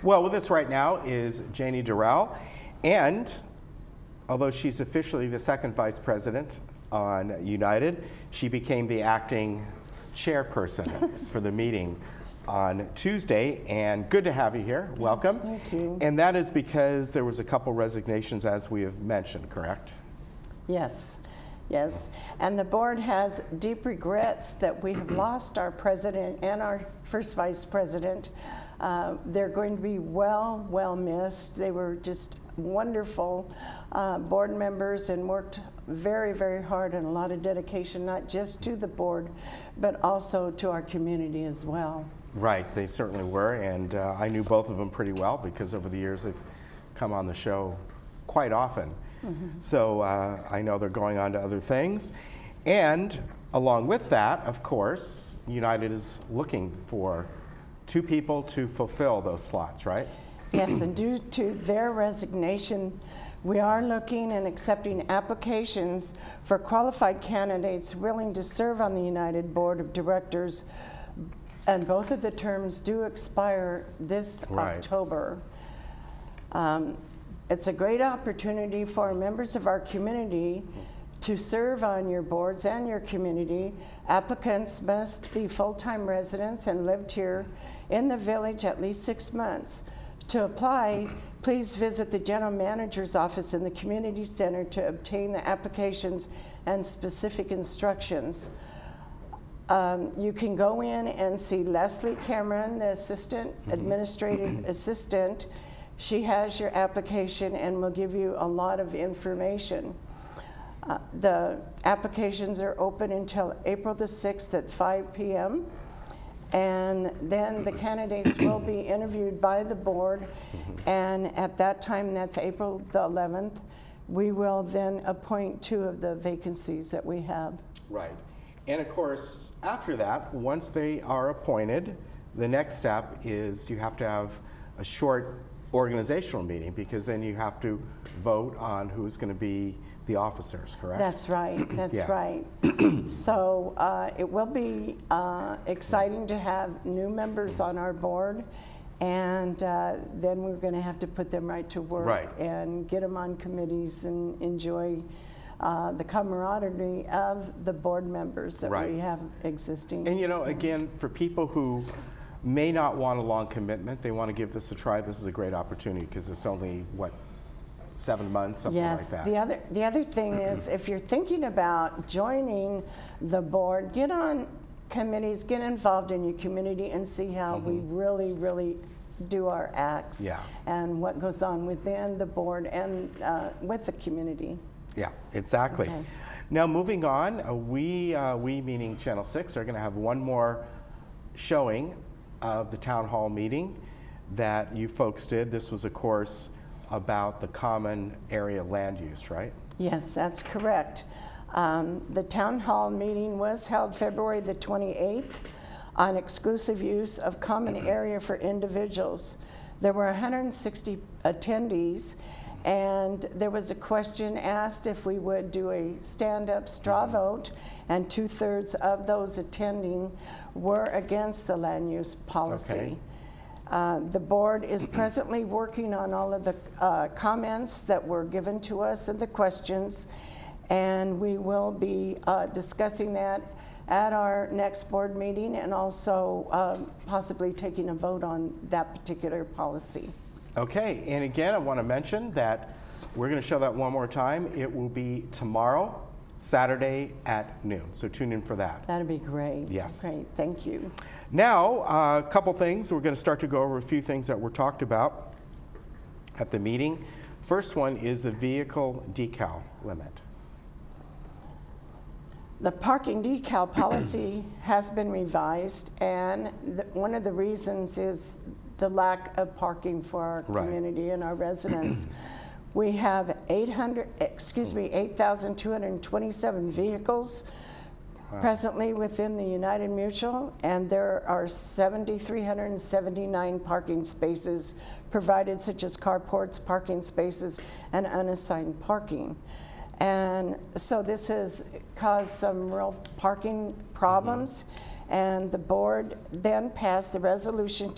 Well, with us right now is Janie Durrell, and although she's officially the second vice president on United, she became the acting chairperson for the meeting on Tuesday, and good to have you here. Welcome. Thank you. And that is because there was a couple resignations, as we have mentioned, correct? Yes, yes. And the board has deep regrets that we have lost our president and our first vice president. They're going to be well missed. They were just wonderful board members and worked very hard and a lot of dedication, not just to the board, but also to our community as well. Right, they certainly were, and I knew both of them pretty well because over the years they've come on the show quite often. So I know they're going on to other things. And along with that, of course, United is looking for 2 people to fulfill those slots, right? Yes, and due to their resignation, we are looking and accepting applications for qualified candidates willing to serve on the United Board of Directors, and both of the terms do expire this October. It's a great opportunity for members of our community to serve on your boards and your community. Applicants must be full-time residents and lived here in the village at least 6 months. To apply, please visit the general manager's office in the community center to obtain the applications and specific instructions. You can go in and see Leslie Cameron, the administrative assistant. She has your application and will give you a lot of information. The applications are open until April the 6th at 5 p.m. And then the candidates will be interviewed by the board, and at that time, that's April the 11th, we will then appoint 2 of the vacancies that we have. Right. And of course, after that, once they are appointed, the next step is you have to have a short organizational meeting, because then you have to vote on who's going to be the officers, correct? That's right, that's right. So it will be exciting to have new members on our board, and then we're going to have to put them right to work and get them on committees and enjoy the camaraderie of the board members that we have existing. And you know, again, for people who may not want a long commitment, they want to give this a try, this is a great opportunity, because it's only, what, 7 months, something like that. Yes, the other thing is, if you're thinking about joining the board, get on committees, get involved in your community, and see how we really do our acts and what goes on within the board and with the community. Yeah, exactly. Okay. Now moving on, we meaning Channel 6 are going to have one more showing of the town hall meeting that you folks did. This was, of course, about the common area land use, right? Yes, that's correct. The town hall meeting was held February the 28th on exclusive use of common area for individuals. There were 160 attendees, and there was a question asked if we would do a stand-up straw vote, and 2/3 of those attending were against the land use policy. The board is presently working on all of the comments that were given to us and the questions, and we will be discussing that at our next board meeting, and also possibly taking a vote on that particular policy. Okay, and again, I want to mention that we're going to show that one more time. It will be tomorrow, Saturday at noon, so tune in for that. That'd be great. Yes. Great, thank you. Now, a couple things. We're going to start to go over a few things that were talked about at the meeting. First one is the vehicle decal limit. The parking decal policy has been revised, and one of the reasons is the lack of parking for our community and our residents. We have 8,227 vehicles presently within the United Mutual, and there are 7,379 parking spaces provided, such as carports, parking spaces, and unassigned parking. And so this has caused some real parking problems, And the board then passed the resolution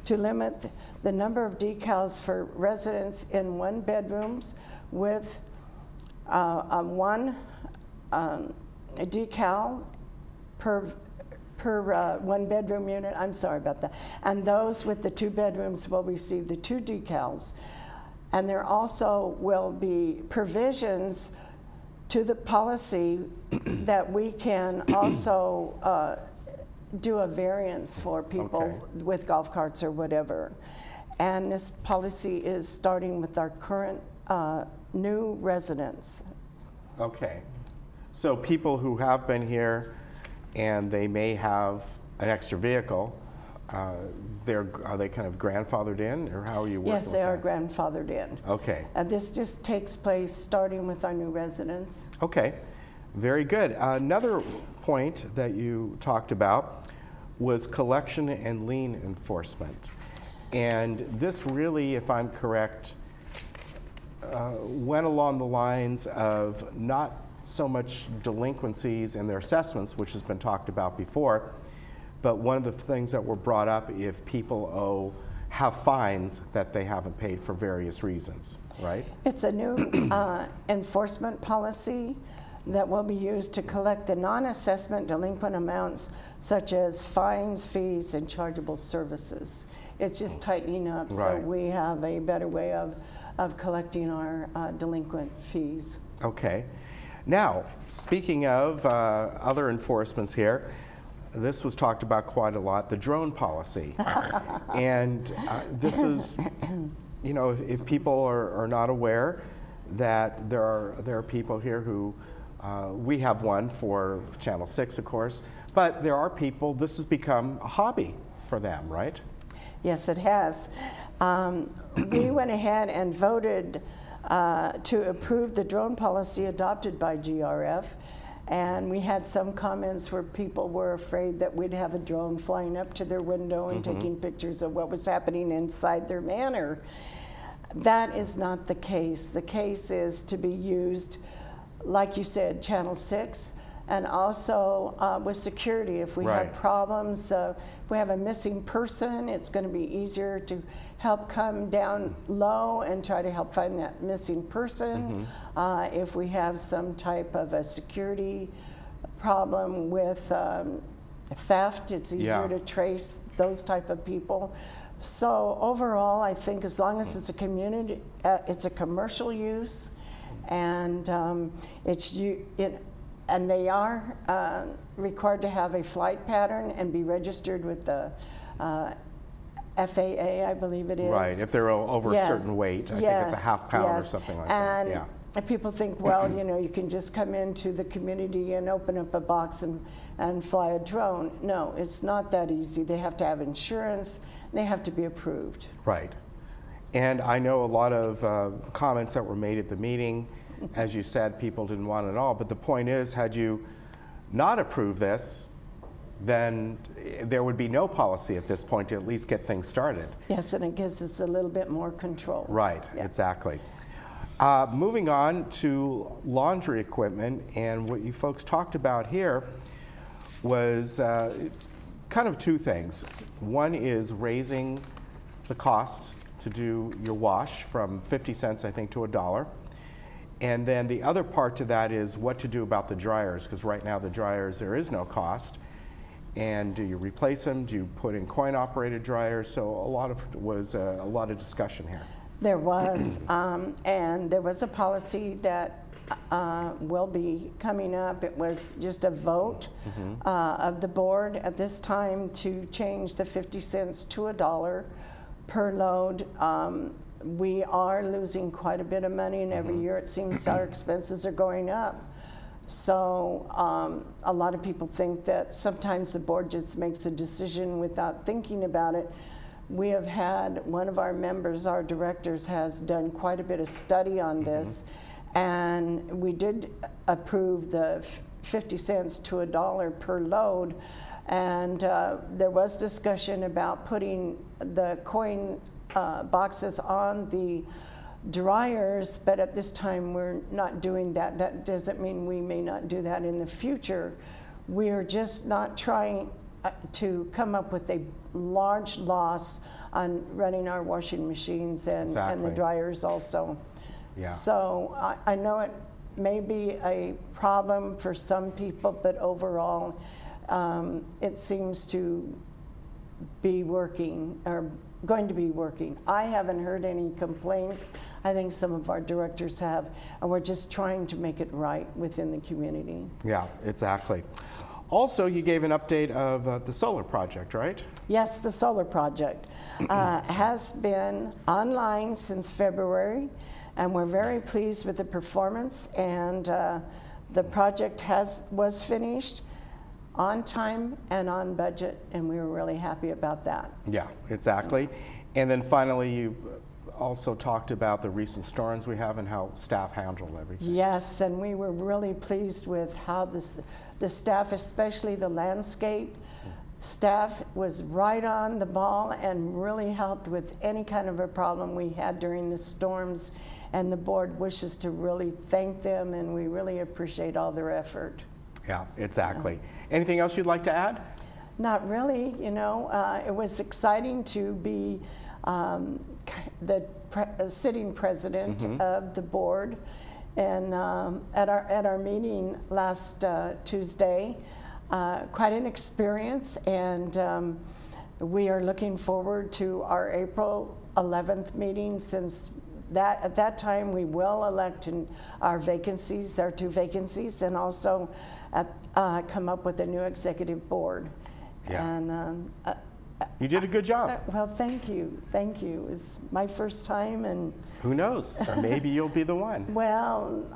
to limit the number of decals for residents in one bedrooms with one decal per one bedroom unit. I'm sorry about that. And those with the 2 bedrooms will receive the 2 decals. And there also will be provisions to the policy that we can also do a variance for people with golf carts or whatever. And this policy is starting with our current new residents. Okay. So people who have been here and they may have an extra vehicle, are they kind of grandfathered in, or how are you working Yes, they are with grandfathered in. Okay. And this just takes place starting with our new residents. Okay. Very good. Another point that you talked about was collection and lien enforcement. And this really, if I'm correct, went along the lines of not so much delinquencies and their assessments, which has been talked about before, but one of the things that were brought up, if people have fines that they haven't paid for various reasons, right? It's a new enforcement policy that will be used to collect the non-assessment delinquent amounts such as fines, fees, and chargeable services. It's just tightening up so we have a better way of collecting our delinquent fees. Okay. Now, speaking of other enforcements here, this was talked about quite a lot, the drone policy. And this is, you know, if people are not aware that there are people here who, we have one for Channel 6, of course, but there are people, this has become a hobby for them, right? Yes, it has. We went ahead and voted to approve the drone policy adopted by GRF. And we had some comments where people were afraid that we'd have a drone flying up to their window and taking pictures of what was happening inside their manor. That is not the case. The case is to be used, like you said, Channel 6, and also with security. If we have problems, if we have a missing person, it's going to be easier to help come down low and try to help find that missing person. If we have some type of a security problem with theft, it's easier to trace those type of people. So overall, I think as long as it's a community, it's a commercial use, and and they are required to have a flight pattern and be registered with the FAA, I believe it is. Right, if they're over a certain weight. I think it's a half pound or something like that. Yeah. And people think, well, you know, you can just come into the community and open up a box and fly a drone. No, it's not that easy. They have to have insurance. They have to be approved. Right. And I know a lot of comments that were made at the meeting. As you said, people didn't want it at all. But the point is, had you not approved this, then there would be no policy at this point to at least get things started. Yes, and it gives us a little bit more control. Right, exactly. Moving on to laundry equipment, and what you folks talked about here was kind of 2 things. One is raising the cost to do your wash from 50 cents, I think, to $1. And then the other part to that is what to do about the dryers, because right now the dryers, there is no cost. And do you replace them? Do you put in coin-operated dryers? So a lot of discussion here. There was, and there was a policy that will be coming up. It was just a vote of the board at this time to change the 50 cents to $1 per load. We are losing quite a bit of money, and every year it seems our expenses are going up. So a lot of people think that sometimes the board just makes a decision without thinking about it. We have had one of our members, our directors, has done quite a bit of study on this, and we did approve the 50 cents to $1 per load. And there was discussion about putting the coin boxes on the dryers, but at this time we're not doing that. That doesn't mean we may not do that in the future. We are just not trying to come up with a large loss on running our washing machines and the Exactly. dryers also. Yeah. So I know it may be a problem for some people, but overall, it seems to be working, or going to be working. I haven't heard any complaints. I think some of our directors have, and we're just trying to make it right within the community. Yeah, exactly. Also, you gave an update of the solar project, right? Yes, the solar project has been online since February, and we're very pleased with the performance, and the project was finished on time and on budget, and we were really happy about that. Yeah, exactly. And then finally, you also talked about the recent storms we have and how staff handled everything. Yes, and we were really pleased with how the staff, especially the landscape staff, was right on the ball and really helped with any kind of a problem we had during the storms. And the board wishes to really thank them, and we really appreciate all their effort. Yeah, exactly. Anything else you'd like to add? Not really, you know. It was exciting to be the sitting president of the board, and at our meeting last Tuesday, quite an experience, and we are looking forward to our April 11th meeting, since at that time we will elect our vacancies, our 2 vacancies, and also come up with a new executive board. Yeah. And You did a good job. well, thank you. Thank you. It was my first time, and Who knows? Or maybe you'll be the one. well,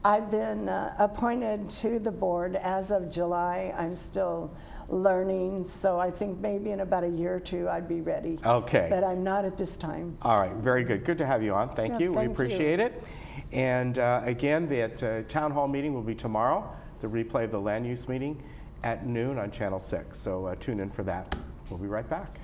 I've been appointed to the board as of July. I'm still learning, so I think maybe in about a year or 2 I'd be ready. Okay. But I'm not at this time. All right, very good. Good to have you on. Thank Yeah, you. We thank you. appreciate it. And again, the town hall meeting will be tomorrow, the replay of the land use meeting at noon on Channel 6. So tune in for that. We'll be right back.